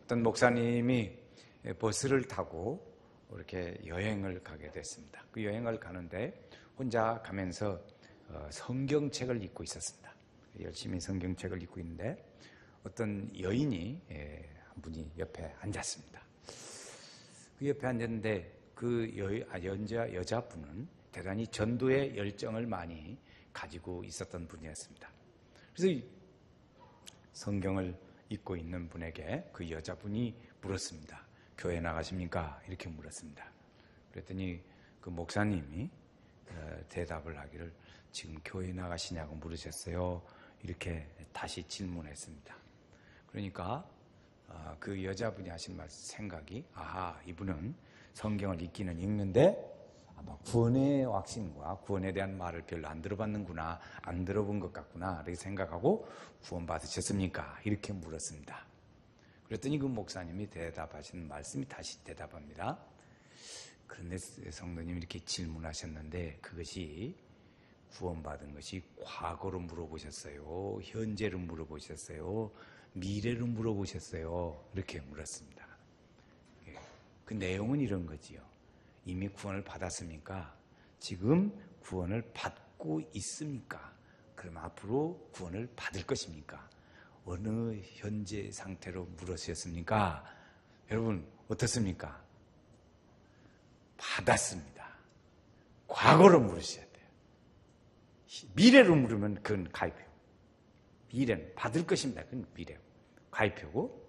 어떤 목사님이 버스를 타고 이렇게 여행을 가게 됐습니다. 그 여행을 가는데 혼자 가면서 성경책을 읽고 있었습니다. 열심히 성경책을 읽고 있는데 어떤 여인이 한 분이 옆에 앉았습니다. 그 옆에 앉았는데 그 여자분은 대단히 전도의 열정을 많이 가지고 있었던 분이었습니다. 그래서 성경을 읽고 있는 분에게 그 여자분이 물었습니다. 교회 나가십니까? 이렇게 물었습니다. 그랬더니 그 목사님이 대답을 하기를 지금 교회 나가시냐고 물으셨어요. 이렇게 다시 질문했습니다. 그러니까 그 여자분이 하신 생각이 이분은 성경을 읽기는 읽는데 아마 구원의 확신과 구원에 대한 말을 별로 안 들어봤는구나, 안 들어본 것 같구나 이렇게 생각하고 구원 받으셨습니까? 이렇게 물었습니다. 그랬더니 그 목사님이 대답하시는 말씀이 다시 대답합니다. 그런데 성도님 이렇게 질문하셨는데 그것이 구원받은 것이 과거로 물어보셨어요? 현재로 물어보셨어요? 미래로 물어보셨어요? 이렇게 물었습니다. 그 내용은 이런 거지요. 이미 구원을 받았습니까? 지금 구원을 받고 있습니까? 그럼 앞으로 구원을 받을 것입니까? 어느 현재 상태로 물으셨습니까? 여러분 어떻습니까? 받았습니다. 과거로 물으셔야 돼요. 미래로 물으면 그건 가입표. 미래는 받을 것입니다. 그건 미래. 가입표고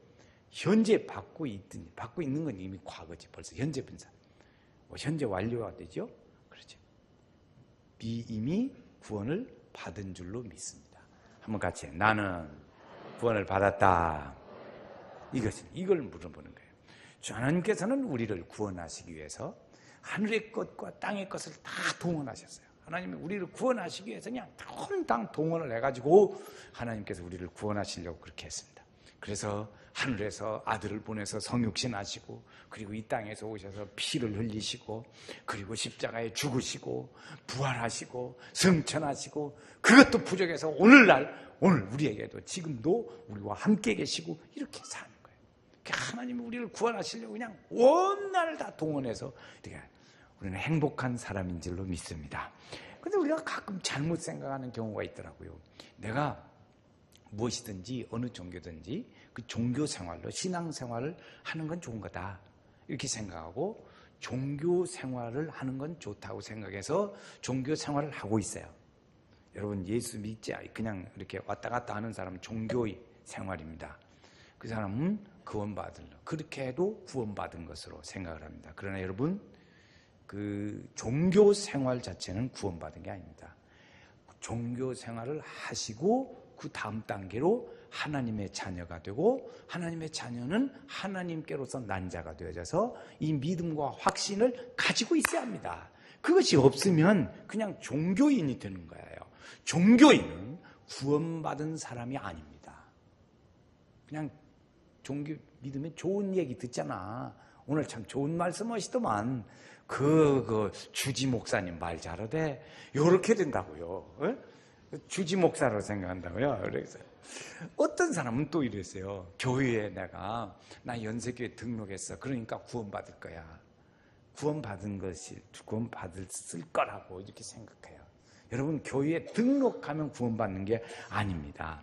현재 받고 있는 건 이미 과거지. 벌써 현재 분사. 현재 완료가 되죠? 그렇죠. 이미 구원을 받은 줄로 믿습니다. 한번 같이 나는 구원을 받았다. 이걸 물어보는 거예요. 주 하나님께서는 우리를 구원하시기 위해서 하늘의 것과 땅의 것을 다 동원하셨어요. 하나님이 우리를 구원하시기 위해서 그냥 통 동원을 해가지고 하나님께서 우리를 구원하시려고 그렇게 했습니다. 그래서 하늘에서 아들을 보내서 성육신하시고 그리고 이 땅에서 오셔서 피를 흘리시고 그리고 십자가에 죽으시고 부활하시고 승천하시고 그것도 부족해서 오늘 우리에게도 지금도 우리와 함께 계시고 이렇게 사는 거예요. 하나님이 우리를 구원하시려고 그냥 온 날을 다 동원해서 이렇게 우리는 행복한 사람인 줄로 믿습니다. 그런데 우리가 가끔 잘못 생각하는 경우가 있더라고요. 내가 무엇이든지 어느 종교든지 그 종교 생활로 신앙 생활을 하는 건 좋은 거다 이렇게 생각하고 종교 생활을 하는 건 좋다고 생각해서 종교 생활을 하고 있어요. 여러분 예수 믿지 그냥 이렇게 왔다 갔다 하는 사람은 종교의 생활입니다. 그 사람은 그렇게 해도 구원받은 것으로 생각을 합니다. 그러나 여러분 그 종교 생활 자체는 구원받은 게 아닙니다. 종교 생활을 하시고 그 다음 단계로 하나님의 자녀가 되고 하나님의 자녀는 하나님께로서 난 자가 되어져서 이 믿음과 확신을 가지고 있어야 합니다. 그것이 없으면 그냥 종교인이 되는 거예요. 종교인은 구원받은 사람이 아닙니다. 그냥 종교 믿으면 좋은 얘기 듣잖아. 오늘 참 좋은 말씀 하시더만 그 주지 목사님 말 잘하대. 요렇게 된다고요. 에? 주지 목사로 생각한다고요. 그래서 어떤 사람은 또 이랬어요. 교회에 나 연세교회 등록했어. 그러니까 구원받을 거야. 구원받을 거라고 이렇게 생각해요. 여러분 교회에 등록하면 구원받는 게 아닙니다.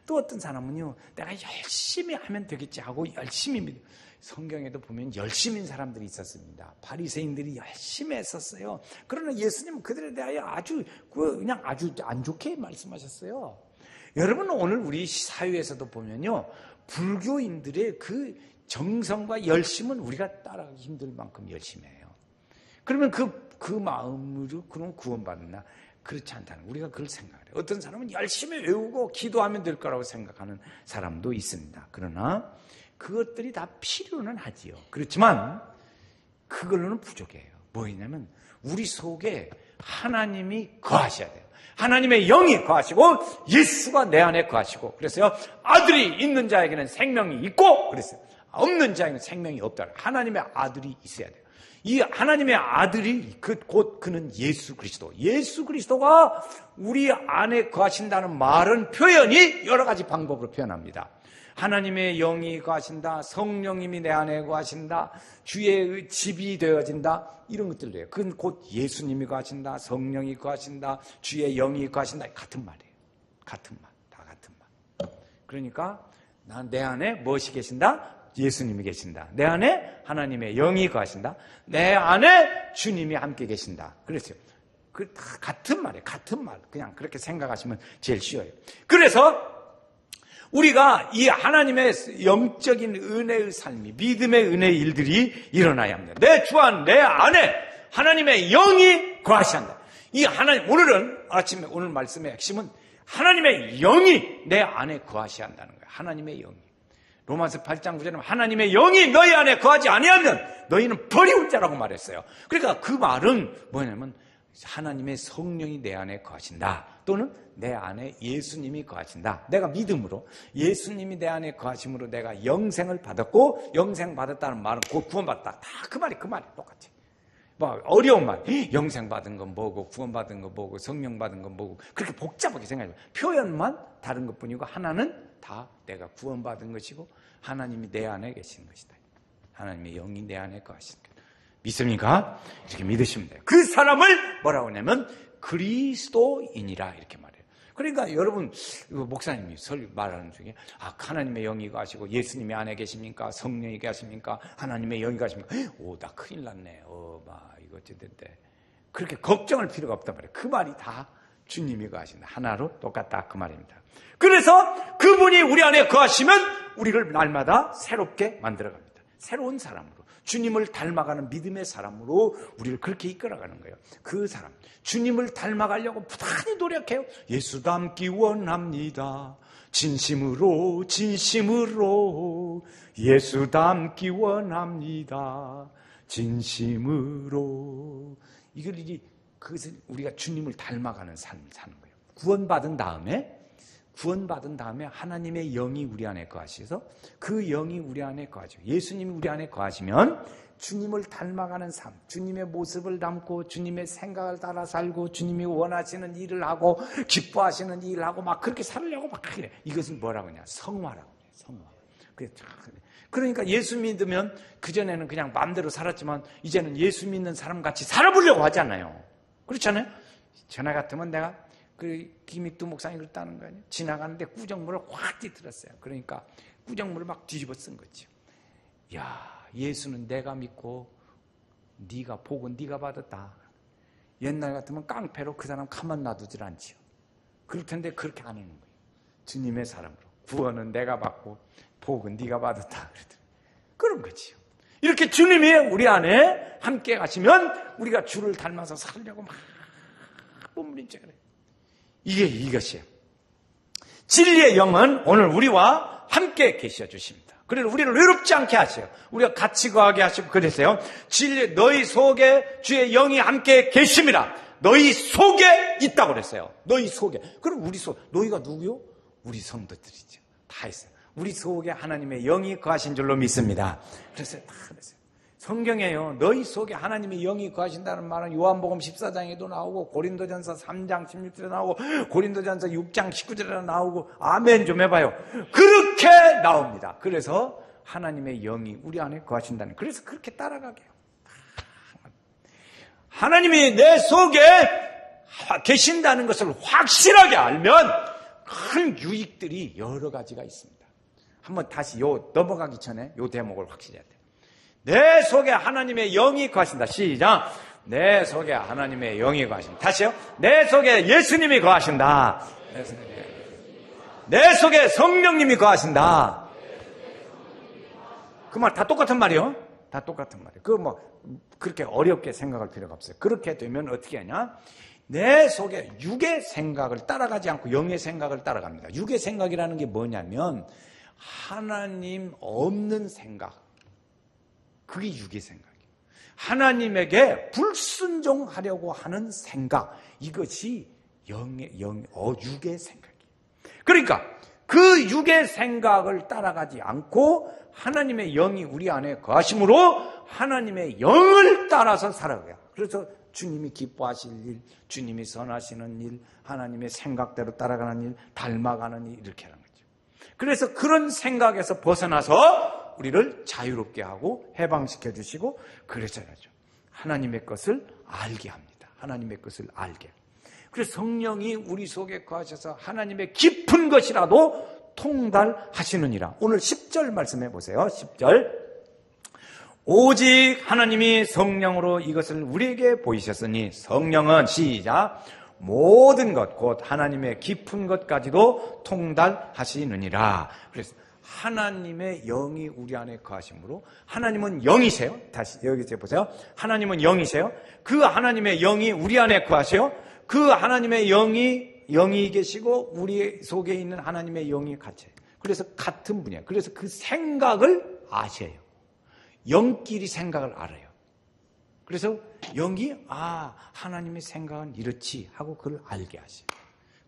또 어떤 사람은요, 내가 열심히 하면 되겠지 하고 열심히 믿어요. 성경에도 보면 열심인 사람들이 있었습니다. 바리새인들이 열심히 했었어요. 그러나 예수님은 그들에 대하여 아주 안 좋게 말씀하셨어요. 여러분 오늘 우리 사회에서도 보면요, 불교인들의 그 정성과 열심은 우리가 따라가기 힘들 만큼 열심히 해요. 그러면 그 마음으로 그럼 구원받나? 그렇지 않다는 우리가 그걸 생각해요. 어떤 사람은 열심히 외우고 기도하면 될 거라고 생각하는 사람도 있습니다. 그러나 그것들이 다 필요는 하지요. 그렇지만 그걸로는 부족해요. 뭐냐면 우리 속에 하나님이 거하셔야 돼요. 하나님의 영이 거하시고 예수가 내 안에 거하시고, 그래서요 아들이 있는 자에게는 생명이 있고, 그랬어요. 없는 자에게는 생명이 없다. 하나님의 아들이 있어야 돼요. 이 하나님의 아들이 곧 그는 예수 그리스도. 예수 그리스도가 우리 안에 거하신다는 말은 표현이 여러 가지 방법으로 표현합니다. 하나님의 영이 거하신다, 성령님이 내 안에 거하신다, 주의 집이 되어진다, 이런 것들이에요. 그건 곧 예수님이 거하신다, 성령이 거하신다, 주의 영이 거하신다. 같은 말이에요. 같은 말, 다 같은 말. 그러니까 내 안에 무엇이 계신다? 예수님이 계신다. 내 안에 하나님의 영이 거하신다. 내 안에 주님이 함께 계신다. 그랬어요. 그 다 같은 말이에요. 같은 말. 그냥 그렇게 생각하시면 제일 쉬워요. 그래서 우리가 이 하나님의 영적인 은혜의 삶이, 믿음의 은혜의 일들이 일어나야 합니다. 내 주 안, 내 안에 하나님의 영이 거하신다. 이 하나님, 오늘 말씀의 핵심은 하나님의 영이 내 안에 거하셔야 한다는 거예요. 하나님의 영이. 로마서 8장 9절에 하나님의 영이 너희 안에 거하지 아니하면 너희는 버리울 자라고 말했어요. 그러니까 그 말은 뭐냐면 하나님의 성령이 내 안에 거하신다. 또는 내 안에 예수님이 거하신다. 내가 믿음으로 예수님이 내 안에 거하심으로 내가 영생을 받았고, 영생 받았다는 말은 곧 구원받았다. 다 그 말이 똑같이. 뭐 어려운 말, 영생 받은 건 뭐고, 구원 받은 건 뭐고, 성령 받은 건 뭐고, 그렇게 복잡하게 생각해요. 표현만 다른 것뿐이고 하나는 다 내가 구원 받은 것이고 하나님이 내 안에 계신 것이다. 하나님의 영이 내 안에 거하신 것. 믿습니까? 이렇게 믿으시면 돼요. 그 사람을 뭐라고 하냐면 그리스도인이라 이렇게 말해요. 그러니까 여러분, 목사님이 말하는 중에 하나님의 영이 가시고 예수님이 안에 계십니까? 성령이 계십니까? 하나님의 영이 가십니까? 나 큰일 났네. 이거 어쨌든 그렇게 걱정할 필요가 없단 말이에요. 그 말이 다 주님이 거하신다. 하나로 똑같다. 그 말입니다. 그래서 그분이 우리 안에 거하시면 우리를 날마다 새롭게 만들어갑니다. 새로운 사람으로, 주님을 닮아가는 믿음의 사람으로 우리를 그렇게 이끌어가는 거예요. 그 사람, 주님을 닮아가려고 부단히 노력해요. 예수 닮기 원합니다. 진심으로 예수 닮기 원합니다. 진심으로. 그것을 우리가 주님을 닮아가는 삶을 사는 거예요. 구원받은 다음에 하나님의 영이 우리 안에 거하셔서 그 영이 우리 안에 거하죠. 예수님이 우리 안에 거하시면 주님을 닮아가는 삶, 주님의 모습을 담고 주님의 생각을 따라 살고 주님이 원하시는 일을 하고 기뻐하시는 일을 하고 막 그렇게 살려고 막 그래. 이것은 뭐라고 하냐? 성화라고 해요. 성화. 그러니까 예수 믿으면 그전에는 그냥 마음대로 살았지만 이제는 예수 믿는 사람 같이 살아보려고 하잖아요. 그렇잖아요? 전에 같으면 내가 김익두 목사님이 그랬다는 거 아니에요? 지나가는데 구정물을 확 뒤틀었어요. 그러니까 구정물을 막 뒤집어 쓴 거죠. 예수는 내가 믿고 네가 복은 네가 받았다. 옛날 같으면 깡패로 그 사람 가만 놔두질 않지요. 그럴 텐데 그렇게 안 하는 거예요. 주님의 사람으로. 구원은 내가 받고 복은 네가 받았다. 그런 거지요. 이렇게 주님이 우리 안에 함께 가시면 우리가 주를 닮아서 살려고 막 몸부림쳐 그래요. 이것이에요. 진리의 영은 오늘 우리와 함께 계셔 주십니다. 그래서 우리를 외롭지 않게 하세요. 우리가 같이 거하게 하시고 그랬어요. 진리, 너희 속에 주의 영이 함께 계심이라. 너희 속에 있다고 그랬어요. 너희 속에. 그럼 우리 속, 너희가 누구요? 우리 성도들이죠. 다 있어요. 우리 속에 하나님의 영이 거하신 줄로 믿습니다. 그래서 다 그랬어요. 성경에요, 너희 속에 하나님의 영이 거하신다는 말은 요한복음 14장에도 나오고 고린도전서 3장 16절에 나오고 고린도전서 6장 19절에 나오고 아멘 좀 해봐요. 그렇게 나옵니다. 그래서 하나님의 영이 우리 안에 거하신다는, 그래서 그렇게 따라가게 해요. 하나님이 내 속에 계신다는 것을 확실하게 알면 큰 유익들이 여러 가지가 있습니다. 한번 다시 넘어가기 전에 요 대목을 확실히 해야 돼요. 내 속에 하나님의 영이 거하신다. 시작. 내 속에 하나님의 영이 거하신다. 다시요. 내 속에 예수님이 거하신다. 내 속에 성령님이 거하신다. 그 말 다 똑같은 말이요. 다 똑같은 말이에요. 그렇게 어렵게 생각할 필요가 없어요. 그렇게 되면 어떻게 하냐? 내 속에 육의 생각을 따라가지 않고 영의 생각을 따라갑니다. 육의 생각이라는 게 뭐냐면 하나님 없는 생각. 그게 육의 생각이에요. 하나님에게 불순종하려고 하는 생각, 이것이 육의 생각이에요. 그러니까 그 육의 생각을 따라가지 않고 하나님의 영이 우리 안에 거하심으로 하나님의 영을 따라서 살아가요. 그래서 주님이 기뻐하실 일, 주님이 선하시는 일, 하나님의 생각대로 따라가는 일, 닮아가는 일, 이렇게 하는 거죠. 그래서 그런 생각에서 벗어나서 우리를 자유롭게 하고 해방시켜 주시고 그래서야죠. 하나님의 것을 알게 합니다. 하나님의 것을 알게. 그래서 성령이 우리 속에 거하셔서 하나님의 깊은 것이라도 통달하시느니라. 오늘 10절 말씀해 보세요. 10절. 오직 하나님이 성령으로 이것을 우리에게 보이셨으니 성령은 시작. 모든 것, 곧 하나님의 깊은 것까지도 통달하시느니라. 그래서 하나님의 영이 우리 안에 거하심으로 하나님은 영이세요. 다시 여기 보세요. 하나님은 영이세요. 그 하나님의 영이 우리 안에 거하세요. 그 하나님의 영이 계시고 우리 속에 있는 하나님의 영이 같아요. 그래서 같은 분이에요. 그래서 그 생각을 아셔요. 영끼리 생각을 알아요. 그래서 영이 하나님의 생각은 이렇지 하고 그걸 알게 하셔요.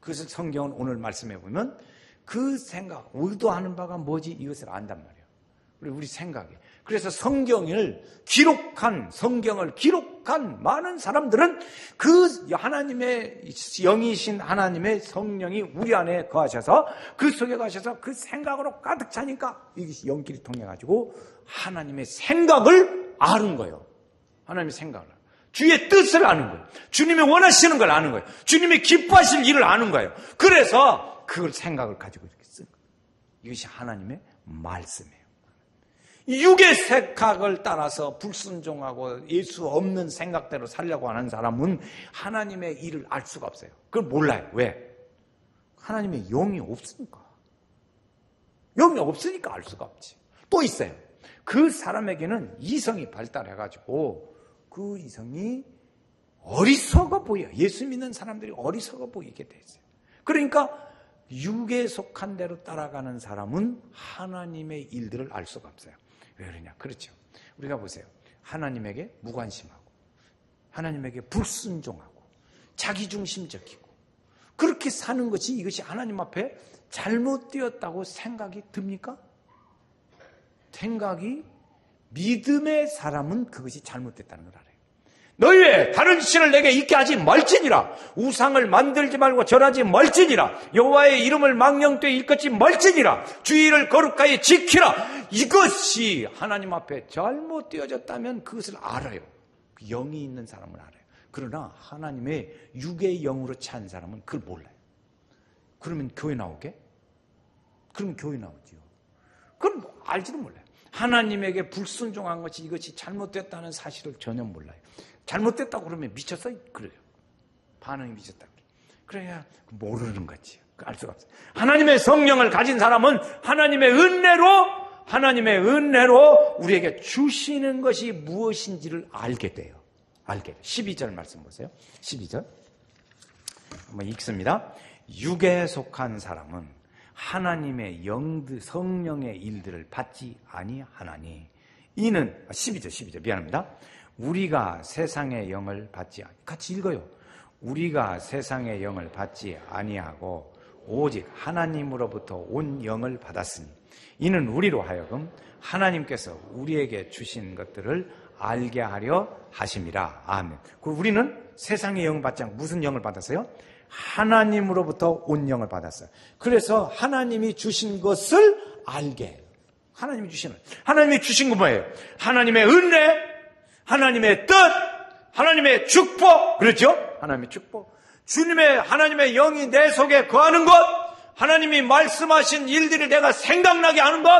그래서 성경은 오늘 말씀해 보면 그 생각, 의도하는 바가 뭐지 이것을 안단 말이에요. 우리 생각이. 그래서 성경을 기록한 많은 사람들은 그 하나님의 영이신 하나님의 성령이 우리 안에 거하셔서 그 속에 가셔서 그 생각으로 가득 차니까 이것이 영끼리 통해 가지고 하나님의 생각을 아는 거예요. 하나님의 생각을. 주의 뜻을 아는 거예요. 주님이 원하시는 걸 아는 거예요. 주님이 기뻐하실 일을 아는 거예요. 그래서 그걸 생각을 가지고 이렇게 쓴 거예요. 이것이 하나님의 말씀이에요. 육의 생각을 따라서 불순종하고 예수 없는 생각대로 살려고 하는 사람은 하나님의 일을 알 수가 없어요. 그걸 몰라요. 왜? 하나님의 영이 없으니까. 영이 없으니까 알 수가 없지. 또 있어요. 그 사람에게는 이성이 발달해가지고 그 이성이 어리석어 보여요. 예수 믿는 사람들이 어리석어 보이게 돼 있어요. 그러니까 육에 속한 대로 따라가는 사람은 하나님의 일들을 알 수가 없어요. 왜 그러냐? 그렇죠. 우리가 보세요. 하나님에게 무관심하고 하나님에게 불순종하고 자기중심적이고 그렇게 사는 것이 이것이 하나님 앞에 잘못되었다고 생각이 듭니까? 생각이 믿음의 사람은 그것이 잘못됐다는 걸 알아요. 너희의 다른 신을 내게 있게 하지 말지니라. 우상을 만들지 말고 절하지 말지니라. 여호와의 이름을 망령되이 일컫지 말지니라. 주의를 거룩하게 지키라. 이것이 하나님 앞에 잘못되어졌다면 그것을 알아요. 그 영이 있는 사람은 알아요. 그러나 하나님의 육의 영으로 찬 사람은 그걸 몰라요. 그러면 교회 나오게? 그럼 교회 나오지요. 그건 알지도 몰라요. 하나님에게 불순종한 것이 이것이 잘못됐다는 사실을 전혀 몰라요. 잘못됐다고 그러면 미쳤어? 그래요. 반응이 미쳤다고. 그래야 모르는 거지. 알 수가 없어요. 하나님의 성령을 가진 사람은 하나님의 은혜로 우리에게 주시는 것이 무엇인지를 알게 돼요. 12절 말씀 보세요. 12절. 한번 읽습니다. 육에 속한 사람은 하나님의 성령의 일들을 받지 아니하나니 이는 12절 미안합니다. 우리가 세상의 영을 받지 같이 읽어요. 우리가 세상의 영을 받지 아니하고 오직 하나님으로부터 온 영을 받았으니 이는 우리로 하여금 하나님께서 우리에게 주신 것들을 알게 하려 하심이라. 아멘. 우리는 세상의 영을 받지 않고 무슨 영을 받았어요? 하나님으로부터 온 영을 받았어요. 그래서 하나님이 주신 것을 알게 해요. 하나님이 주신 거 뭐예요? 하나님의 은혜, 하나님의 뜻, 하나님의 축복. 그렇죠? 하나님의 축복. 하나님의 영이 내 속에 거하는 것, 하나님이 말씀하신 일들이 내가 생각나게 하는 것,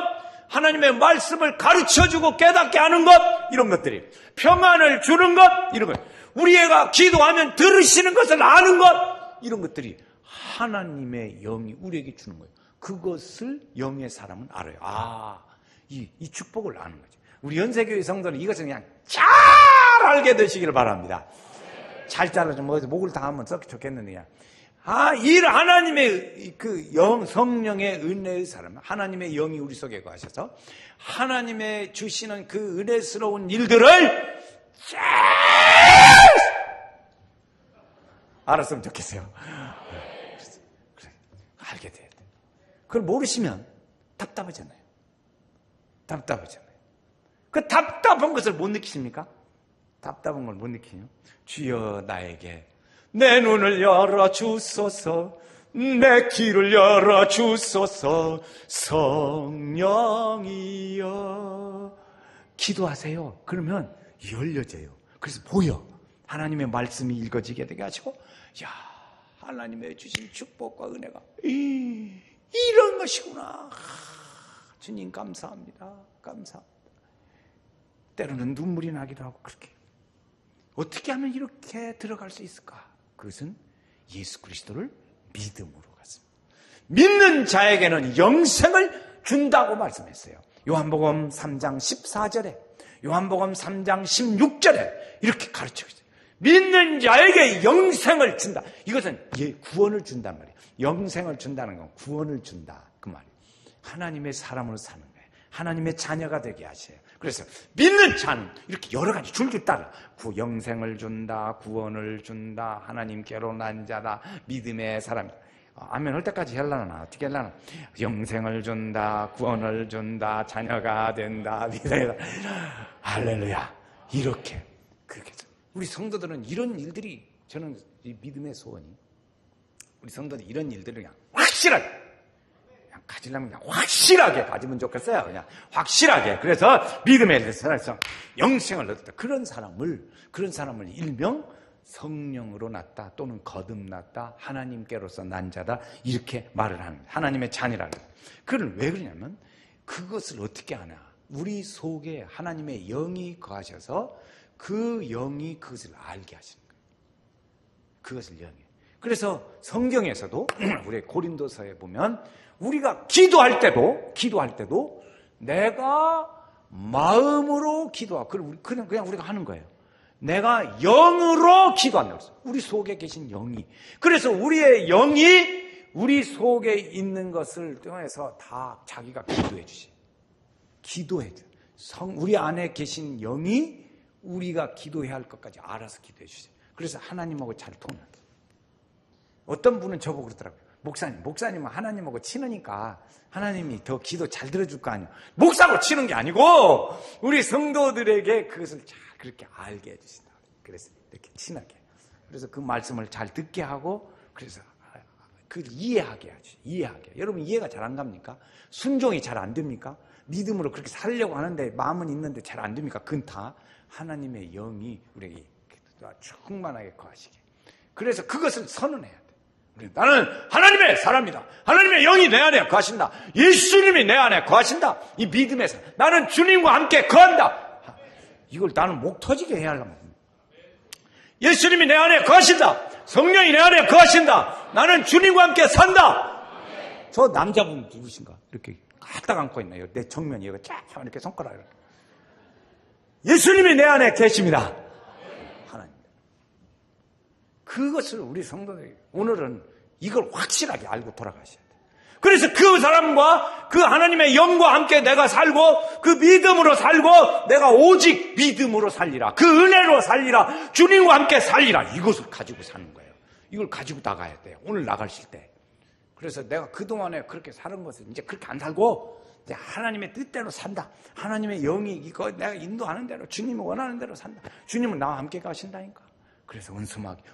하나님의 말씀을 가르쳐주고 깨닫게 하는 것, 이런 것들이 평안을 주는 것, 이런 것. 우리 애가 기도하면 들으시는 것을 아는 것, 이런 것들이 하나님의 영이 우리에게 주는 거예요. 그것을 영의 사람은 알아요. 이 축복을 아는 거죠. 우리 연세교회 성도는 이것을 그냥 잘 알게 되시기를 바랍니다. 잘 잘라서 목을 다 하면 썩 좋겠는데, 하나님의 그 성령의 은혜의 사람, 하나님의 영이 우리 속에 거하셔서 하나님의 주시는 그 은혜스러운 일들을 잘 알았으면 좋겠어요. 그래, 알게 돼야 돼. 그걸 모르시면 답답하잖아요. 그 답답한 것을 못 느끼십니까? 답답한 걸 못 느끼요. 주여 나에게 내 눈을 열어 주소서. 내 귀를 열어주소서. 성령이여. 기도하세요. 그러면 열려져요. 그래서 보여. 하나님의 말씀이 읽어지게 되게 하시고, 야, 하나님의 주신 축복과 은혜가 이런 것이구나. 주님 감사합니다. 감사합니다. 때로는 눈물이 나기도 하고. 그렇게 어떻게 하면 이렇게 들어갈 수 있을까? 그것은 예수 그리스도를 믿음으로 갔습니다. 믿는 자에게는 영생을 준다고 말씀했어요. 요한복음 3장 14절에, 요한복음 3장 16절에 이렇게 가르치고 있어요. 믿는 자에게 영생을 준다. 이것은 구원을 준단 말이에요. 영생을 준다는 건 구원을 준다, 그 말이에요. 하나님의 사람으로 사는 거예요. 하나님의 자녀가 되게 하셔요. 그래서 믿는 자는 이렇게 여러 가지 줄줄 따라 영생을 준다, 구원을 준다, 하나님께로 난 자다, 믿음의 사람. 아멘 할 때까지 하려나? 어떻게 하려나? 영생을 준다, 구원을 준다, 자녀가 된다, 믿음의 할렐루야. 이렇게 그렇게 해서 우리 성도들은 이런 일들이, 저는 이 믿음의 소원이, 우리 성도들 이런 일들을 그냥 확실하게, 그냥 가지려면 그냥 확실하게 가지면 좋겠어요. 그냥 확실하게. 그래서 믿음에 살아서 영생을 얻었다. 그런 사람을 일명 성령으로 났다, 또는 거듭났다, 하나님께로서 난 자다, 이렇게 말을 하는 거예요. 하나님의 자녀라는 거예요. 그걸 왜 그러냐면, 그것을 어떻게 하냐? 우리 속에 하나님의 영이 거하셔서 그 영이 그것을 알게 하시는 거예요. 그것을 영이. 그래서 성경에서도 우리 고린도서에 보면, 우리가 기도할 때도 내가 마음으로 기도하고, 그냥 우리가 하는 거예요. 내가 영으로 기도한다고 했어요. 우리 속에 계신 영이. 그래서 우리의 영이 우리 속에 있는 것을 통해서 다 자기가 기도해 주세요. 기도해 줘요. 우리 안에 계신 영이 우리가 기도해야 할 것까지 알아서 기도해 주세요. 그래서 하나님하고 잘 통해요. 어떤 분은 저보고 그러더라고요. 목사님은 하나님하고 친하니까 하나님이 더 기도 잘 들어줄 거 아니에요. 목사하고 치는 게 아니고 우리 성도들에게 그것을 잘 그렇게 알게 해주신다. 그래서 이렇게 친하게. 그래서 그 말씀을 잘 듣게 하고, 그래서 그걸 이해하게 하죠. 이해하게. 여러분 이해가 잘 안 갑니까? 순종이 잘 안 됩니까? 믿음으로 그렇게 살려고 하는데 마음은 있는데 잘 안 됩니까? 그건 다 하나님의 영이 우리에게 충만하게 거하시게. 그래서 그것을 선언해야 돼. 나는 하나님의 사람이다. 하나님의 영이 내 안에 거하신다. 예수님이 내 안에 거하신다. 이 믿음에서 나는 주님과 함께 거한다. 이걸 나는 목 터지게 해야 하려면, 예수님이 내 안에 거하신다. 성령이 내 안에 거하신다. 나는 주님과 함께 산다. 저 남자분 누구신가? 이렇게 갖다 안고 있나요? 내 정면이 여기 쫙 이렇게 손가락을. 예수님이 내 안에 계십니다. 하나님. 그것을 우리 성도들이 오늘은 이걸 확실하게 알고 돌아가셔야 돼요. 그래서 그 사람과 그 하나님의 영과 함께 내가 살고, 그 믿음으로 살고, 내가 오직 믿음으로 살리라, 그 은혜로 살리라, 주님과 함께 살리라, 이것을 가지고 사는 거예요. 이걸 가지고 나가야 돼요. 오늘 나가실 때. 그래서 내가 그동안에 그렇게 사는 것을 이제 그렇게 안 살고 이제 하나님의 뜻대로 산다. 하나님의 영이 이거 내가 인도하는 대로, 주님이 원하는 대로 산다. 주님은 나와 함께 가신다니까. 그래서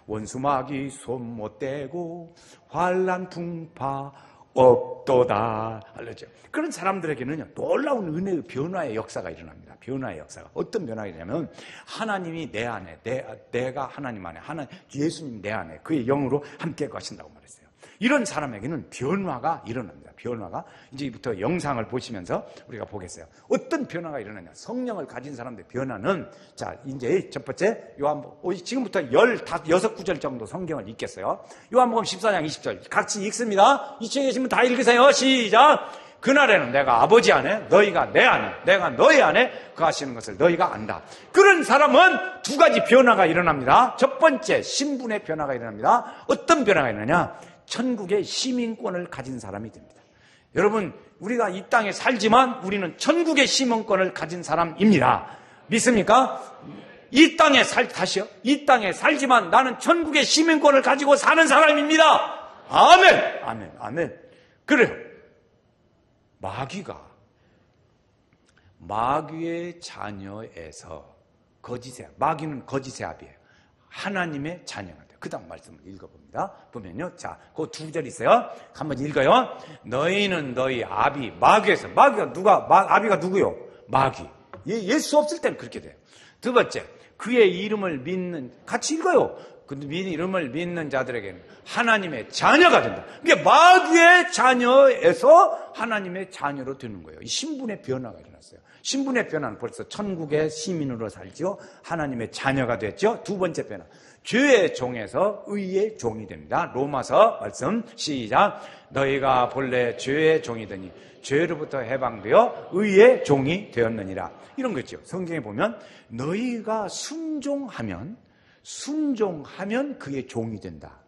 원수마귀 손 못 대고 환난 풍파 없도다 알려죠. 그런 사람들에게는요, 놀라운 은혜의 변화의 역사가 일어납니다. 변화의 역사가 어떤 변화가 있냐면, 하나님이 내 안에, 내가 하나님 안에, 예수님 내 안에 그의 영으로 함께 가신다고 말했어요. 이런 사람에게는 변화가 일어납니다. 변화가. 이제부터 영상을 보시면서 우리가 보겠어요. 어떤 변화가 일어나냐. 성령을 가진 사람들의 변화는, 자, 이제 첫 번째, 지금부터 16구절 정도 성경을 읽겠어요. 요한복음 14장 20절. 같이 읽습니다. 이 책에 계시면 다 읽으세요. 시작. 그날에는 내가 아버지 안에, 너희가 내 안에, 내가 너희 안에 거하시는 것을 너희가 안다. 그런 사람은 두 가지 변화가 일어납니다. 첫 번째, 신분의 변화가 일어납니다. 어떤 변화가 일어나냐. 천국의 시민권을 가진 사람이 됩니다. 여러분, 우리가 이 땅에 살지만 우리는 천국의 시민권을 가진 사람입니다. 믿습니까? 이 땅에 이 땅에 살지만 나는 천국의 시민권을 가지고 사는 사람입니다. 아멘, 아멘, 아멘. 그래요. 마귀의 자녀에서 마귀는 거짓의 아비예요. 하나님의 자녀가 돼요. 그 다음 말씀을 읽어봅니다. 보면요. 자, 그 두 절 있어요. 한번 읽어요. 너희는 너희 아비, 마귀에서, 아비가 누구요? 마귀. 예수 없을 때는 그렇게 돼요. 두 번째, 그의 이름을 믿는, 같이 읽어요. 그 이름을 믿는 자들에게는 하나님의 자녀가 된다. 이게 마귀의 자녀에서 하나님의 자녀로 되는 거예요. 이 신분의 변화가 일어났어요. 신분의 변화는 벌써 천국의 시민으로 살죠. 하나님의 자녀가 됐죠. 두 번째 변화, 죄의 종에서 의의 종이 됩니다. 로마서 말씀 시작. 너희가 본래 죄의 종이더니 죄로부터 해방되어 의의 종이 되었느니라. 이런 거죠. 성경에 보면 너희가 순종하면 그의 종이 된다.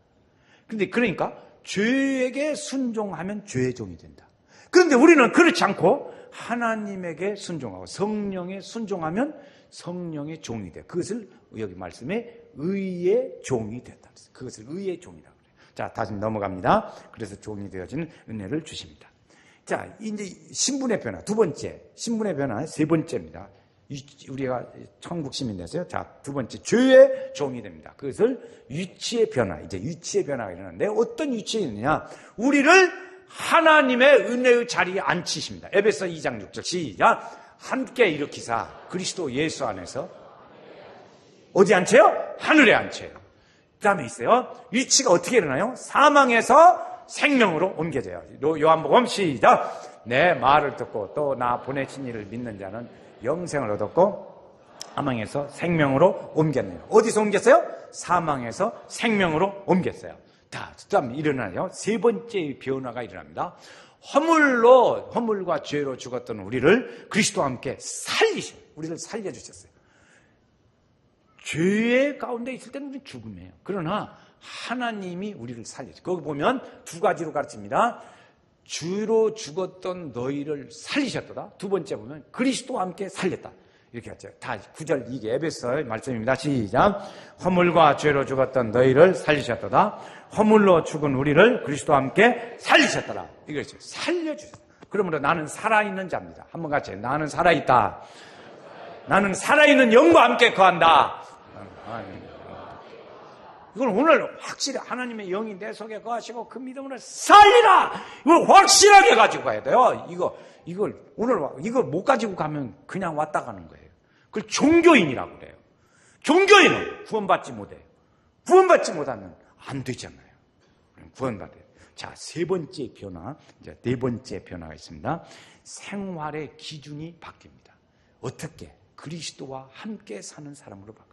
그런데 그러니까 죄에게 순종하면 죄의 종이 된다. 그런데 우리는 그렇지 않고 하나님에게 순종하고 성령에 순종하면 성령의 종이 돼. 그것을 여기 말씀에 의의 종이 됐다. 그것을 의의 종이라고 그래요. 자, 다시 넘어갑니다. 그래서 종이 되어지는 은혜를 주십니다. 자, 이제 신분의 변화 두 번째, 신분의 변화 세 번째입니다. 우리가 천국 시민 됐어요. 자, 두 번째, 죄의 종이 됩니다. 그것을 위치의 변화, 이제 위치의 변화가 일어나는데 어떤 위치이느냐? 우리를 하나님의 은혜의 자리에 앉히십니다. 에베소 2장 6절 시작. 함께 일으키사 그리스도 예수 안에서 어디 앉혀요? 하늘에 앉혀요. 그 다음에 있어요. 위치가 어떻게 일어나요? 사망에서 생명으로 옮겨져요. 요한복음 시작. 내 말을 듣고 또 나 보내신 이를 믿는 자는 영생을 얻었고 사망에서 생명으로 옮겼네요. 어디서 옮겼어요? 사망에서 생명으로 옮겼어요. 그 다음에 일어나요. 세 번째 변화가 일어납니다. 허물과 죄로 죽었던 우리를 그리스도와 함께 우리를 살려주셨어요. 죄의 가운데 있을 때는 우리 죽음이에요. 그러나 하나님이 우리를 살려주셨어요. 거기 보면 두 가지로 가르칩니다. 죄로 죽었던 너희를 살리셨도다. 두 번째 보면 그리스도와 함께 살렸다. 이렇게 하죠. 다 9절 이게 에베소의 말씀입니다. 시작. 허물과 죄로 죽었던 너희를 살리셨도다. 허물로 죽은 우리를 그리스도와 함께 살리셨더라. 이거죠. 살려주셨다. 그러므로 나는 살아있는 자입니다. 한번 같이 나는 살아있다. 나는 살아있는 영과 함께 거한다. 이걸 오늘 확실히 하나님의 영이 내 속에 거하시고 그 믿음으로 살리라. 이걸 확실하게 가지고 가야 돼요. 이걸 오늘 이걸 못 가지고 가면 그냥 왔다 가는 거예요. 그걸 종교인이라고 그래요. 종교인은 구원받지 못해요. 구원받지 못하면 안 되잖아요. 구원받아요. 자, 세 번째 변화, 이제 네 번째 변화가 있습니다. 생활의 기준이 바뀝니다. 어떻게? 그리스도와 함께 사는 사람으로 바뀝니다.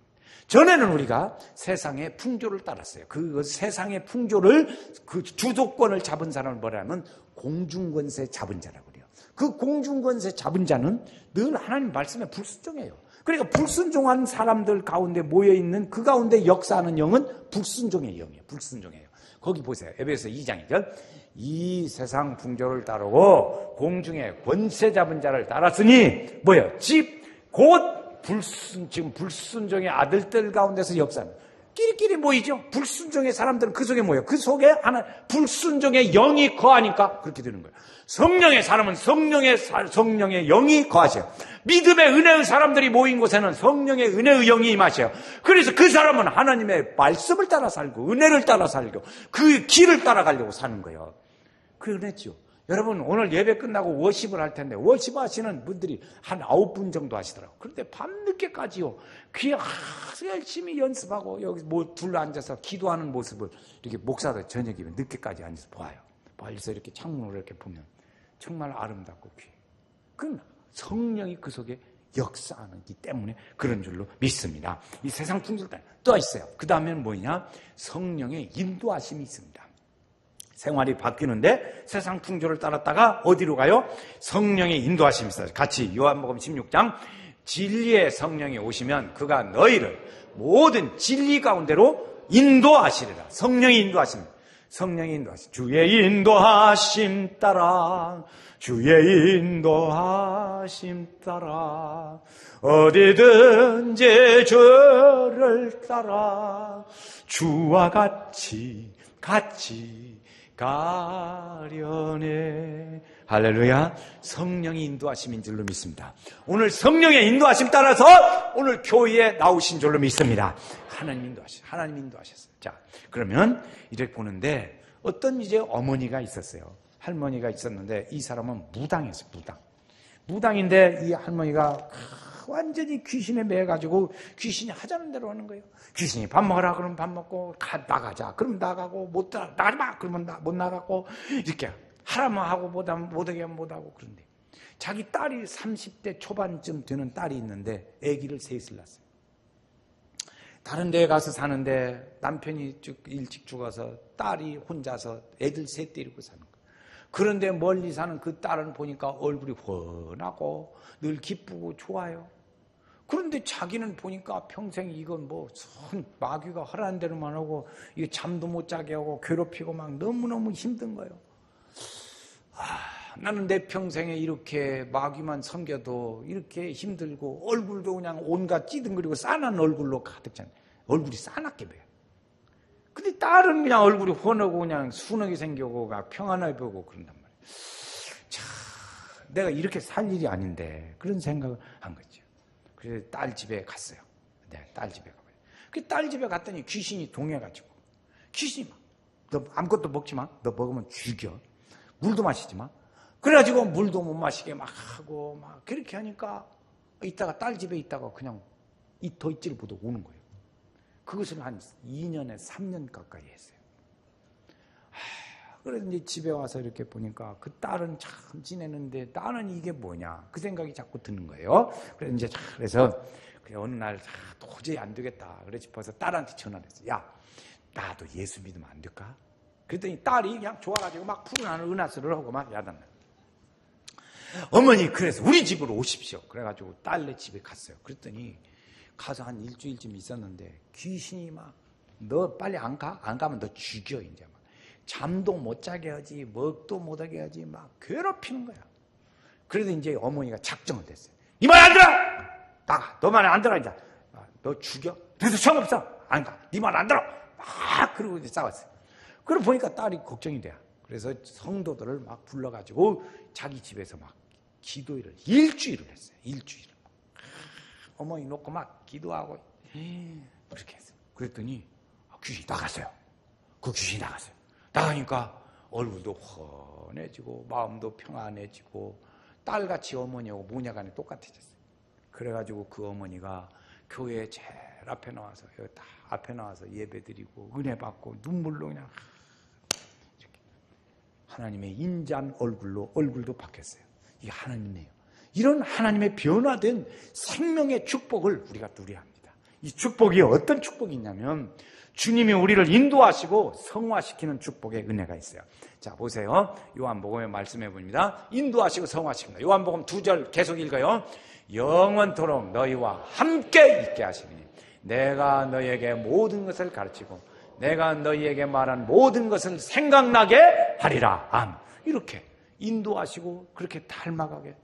전에는 우리가 세상의 풍조를 따랐어요. 그 세상의 풍조를 그 주도권을 잡은 사람을 뭐라면 공중권세 잡은 자라고 그래요. 그 공중권세 잡은 자는 늘 하나님 말씀에 불순종해요. 그러니까 불순종한 사람들 가운데 모여있는 그 가운데 역사하는 영은 불순종의 영이에요. 불순종해요. 거기 보세요. 에베소 2장 2절. 이 세상 풍조를 따르고 공중의 권세 잡은 자를 따랐으니 뭐예요? 곧 지금 불순종의 아들들 가운데서 역사하는 끼리끼리 모이죠. 불순종의 사람들은 그 속에 모여요. 그 속에 하나 불순종의 영이 거하니까 그렇게 되는 거예요. 성령의 사람은 성령의 영이 거하셔요. 믿음의 은혜의 사람들이 모인 곳에는 성령의 은혜의 영이 임하셔요. 그래서 그 사람은 하나님의 말씀을 따라 살고 은혜를 따라 살고 그 길을 따라가려고 사는 거예요. 그 은혜죠. 여러분 오늘 예배 끝나고 워십을 할 텐데 워십 하시는 분들이 한 9분 정도 하시더라고요. 그런데 밤늦게까지요. 귀에 열심히 연습하고 여기 둘러앉아서 기도하는 모습을 이렇게 목사들 저녁이면 늦게까지 앉아서 봐요. 멀리서 이렇게 창문으로 이렇게 보면 정말 아름답고 귀해. 그건 성령이 그 속에 역사하기 때문에 그런 줄로 믿습니다. 이 세상 풍조가 또 있어요. 그 다음에는 뭐냐? 성령의 인도하심이 있습니다. 생활이 바뀌는데 세상 풍조를 따랐다가 어디로 가요? 성령의 인도하심이 있어요. 같이 요한복음 16장 진리의 성령이 오시면 그가 너희를 모든 진리 가운데로 인도하시리라. 성령이 인도하심. 주의 인도하심 따라 어디든지 주를 따라 주와 같이 가려네. 할렐루야. 성령이 인도하심인 줄로 믿습니다. 오늘 성령의 인도하심 따라서 오늘 교회에 나오신 줄로 믿습니다. 하나님 인도하셨어요. 자, 그러면 이렇게 보는데 어떤 이제 어머니가 있었어요. 할머니가 있었는데 이 사람은 무당이었어요. 무당인데 이 할머니가 완전히 귀신에 매여가지고 귀신이 하자는 대로 하는 거예요. 귀신이 밥 먹으라 그러면 밥 먹고, 나가자 그러면 나가고, 나가지 마 그러면 못 나가고, 이렇게 하라면 하고 못하게 하면 못하고. 그런데 자기 딸이 30대 초반쯤 되는 딸이 있는데 아기를 셋을 낳았어요. 다른 데에 가서 사는데 남편이 일찍 죽어서 딸이 혼자서 애들 셋 데리고 사는 거예요. 그런데 멀리 사는 그 딸은 보니까 얼굴이 훤하고 늘 기쁘고 좋아요. 그런데 자기는 보니까 평생 이건 마귀가 하라는 대로만 하고 이게 잠도 못 자게 하고 괴롭히고 막 너무너무 힘든 거예요. 나는 내 평생에 이렇게 마귀만 섬겨도 이렇게 힘들고 얼굴도 그냥 온갖 찌든거리고 싸난 얼굴로 가득 찬, 얼굴이 싸납게 돼요. 근데 딸은 그냥 얼굴이 훤하고 그냥 순하게 생기고 평안해 보이고 그런단 말이에요. 내가 이렇게 살 일이 아닌데 그런 생각을 한 거죠. 그래서 딸 집에 갔어요. 딸 집에 가봐요. 그 딸 집에 갔더니 귀신이 동해가지고 귀신이 막 너 아무것도 먹지 마. 너 먹으면 죽여. 물도 마시지 마. 그래가지고 물도 못 마시게 막 하고 막 그렇게 하니까 이따가 딸 집에 있다가 그냥 더 있지를 못하고 오는 거예요. 그것을 한 2년에 3년 가까이 했어요. 그래서 이제 집에 와서 이렇게 보니까 그 딸은 참 지내는데 나는 이게 뭐냐 그 생각이 자꾸 드는 거예요. 그래서 어느 날 도저히 안 되겠다 그래 싶어서 딸한테 전화를 했어요. 야, 나도 예수 믿으면 안 될까? 그랬더니 딸이 그냥 좋아가지고 막 푸른 하늘 은하수를 하고 막 야단나. 어머니 그래서 우리 집으로 오십시오. 그래가지고 딸네 집에 갔어요. 그랬더니 가서 한 일주일쯤 있었는데 귀신이 막 너 빨리 안 가? 안 가면 너 죽여 이제 막 잠도 못 자게 하지 먹도 못 하게 하지 막 괴롭히는 거야. 그래도 이제 어머니가 작정을 했어요. 이 말 안 들어! 나가! 너 말 안 들어 이제. 너 죽여? 그래서 소용없어! 안 가! 네 말 안 들어! 막 그러고 이제 싸웠어요. 그러고 보니까 딸이 걱정이 돼요. 그래서 성도들을 막 불러가지고 자기 집에서 막 기도를 일주일을 했어요. 일주일을. 어머니 놓고 막 기도하고 그렇게 했어요. 그랬더니 귀신이 나갔어요. 그 귀신이 나갔어요. 나가니까 얼굴도 훤해지고 마음도 평안해지고 딸같이 어머니하고 모녀간에 똑같아졌어요. 그래가지고 그 어머니가 교회 제일 앞에 나와서 여기 다 앞에 나와서 예배드리고 은혜 받고 눈물로 그냥 이렇게 하나님의 인자한 얼굴도 바뀌었어요. 이게 하나님이에요. 이런 하나님의 변화된 생명의 축복을 우리가 누려야 합니다. 이 축복이 어떤 축복이 있냐면 주님이 우리를 인도하시고 성화시키는 축복의 은혜가 있어요. 자, 보세요. 요한복음에 말씀해 봅니다. 인도하시고 성화시킵니다. 요한복음 2절 계속 읽어요. 영원토록 너희와 함께 있게 하시니 내가 너희에게 모든 것을 가르치고 내가 너희에게 말한 모든 것을 생각나게 하리라. 아멘. 이렇게 인도하시고 그렇게 닮아가게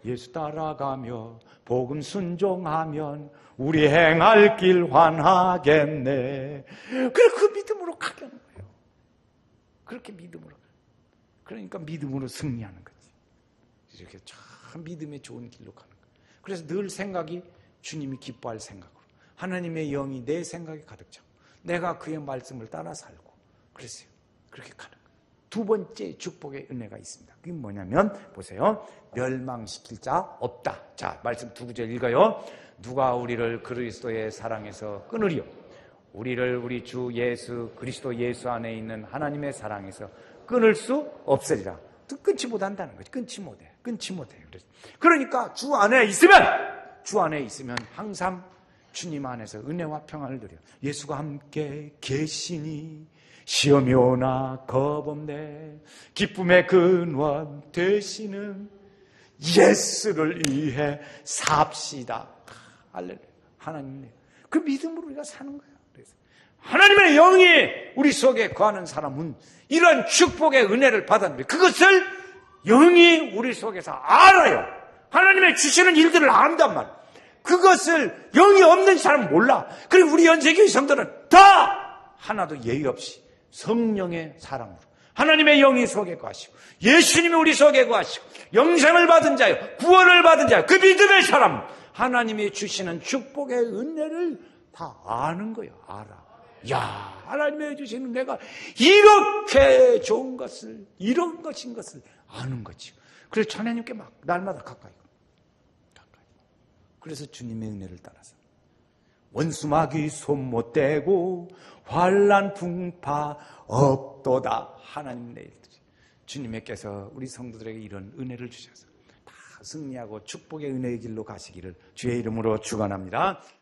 예수 따라가며 복음 순종하면 우리 행할 길 환하겠네. 그래 그 믿음으로 가게 하는 거예요. 그렇게 믿음으로. 그러니까 믿음으로 승리하는 거지. 이렇게 참 믿음의 좋은 길로 가는 거예요. 그래서 늘 생각이 주님이 기뻐할 생각으로 하나님의 영이 내 생각에 가득 차고 내가 그의 말씀을 따라 살고 그랬어요. 그렇게 가는 거예요. 두 번째 축복의 은혜가 있습니다. 그게 뭐냐면 보세요. 멸망시킬 자 없다. 자, 말씀 2구절 읽어요. 누가 우리를 그리스도의 사랑에서 끊으리요? 우리를 우리 주 예수 그리스도 예수 안에 있는 하나님의 사랑에서 끊을 수 없으리라. 끊지 못한다는 거지. 끊지 못해요. 그러니까 주 안에 있으면 항상 주님 안에서 은혜와 평안을 누려. 예수가 함께 계시니 시험이 오나 겁없네. 기쁨의 근원 되시는 예수를 위해 삽시다. 할렐루야. 하나님이네요. 그 믿음으로 우리가 사는 거예요. 그래서 하나님의 영이 우리 속에 거하는 사람은 이런 축복의 은혜를 받았는데 그것을 영이 우리 속에서 알아요. 하나님의 주시는 일들을 안단 말이에요. 그것을 영이 없는 사람은 몰라. 그리고 우리 연세교회 성도는 다 하나도 예의 없이 성령의 사랑으로 하나님의 영이 속에 거하시고 예수님이 우리 속에 거하시고 영생을 받은 자요, 구원을 받은 자요, 그 믿음의 사람, 하나님이 주시는 축복의 은혜를 다 아는 거예요. 알아. 야, 하나님이 주시는 은혜가 이렇게 좋은 것을, 이런 것인 것을 아는 거지. 그래서 하나님께 막 날마다 가까이. 그래서 주님의 은혜를 따라서 원수마귀 손 못 대고 환난 풍파 없도다. 하나님 내일들이 주님께서 우리 성도들에게 이런 은혜를 주셔서 다 승리하고 축복의 은혜의 길로 가시기를 주의 이름으로 축원합니다.